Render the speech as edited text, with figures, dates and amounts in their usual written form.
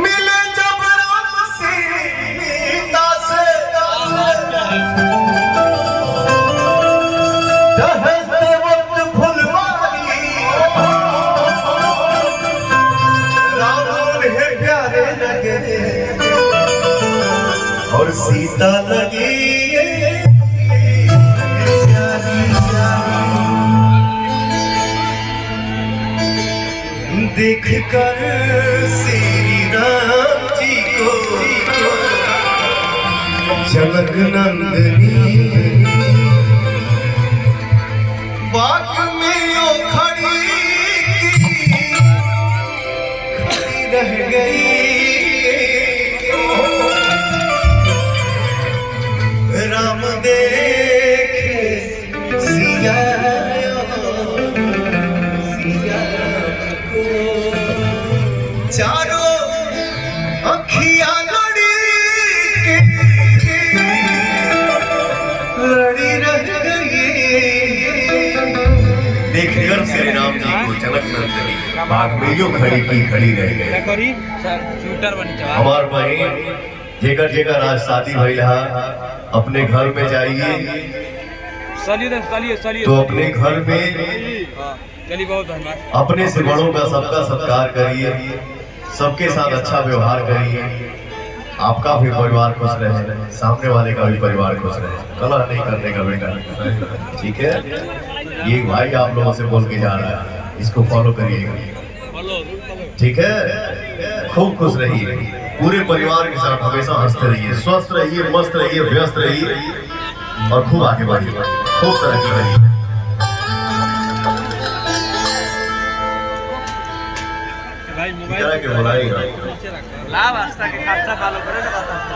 मिले जब राम सीता से टहलते वक्त फुलवारी राम उन्हें प्यारे लगे और सीता लगी देख कर श्री राम जी को जनक नंदनी बाग में ओ खड़ी रह गई। राम देखे सिया चारों अखियां लड़ी रह गई। देखकर श्री राम जी को जनक नंदनी बाग में जो खड़ी की खड़ी रह गई। हमार बहन जेकर जेकर आज शादी भइल है अपने घर में जाइए तो अपने घर में अपने से बड़ों का सबका सत्कार करिए, सबके साथ अच्छा व्यवहार करिए। आपका भी परिवार खुश रहे, सामने वाले का भी परिवार खुश रहे। कलह नहीं करने का बेटा, ठीक है। ये भाई आप लोगों से बोल के जा रहा है, इसको फॉलो करिएगा, ठीक है। खूब खुश रहिए, पूरे परिवार के साथ हमेशा हंसते रहिए, स्वस्थ रहिए, मस्त रहिए, व्यस्त रहिए और खूब आगे बढ़िए, खूब तरक्की करिए। के बुलाएगा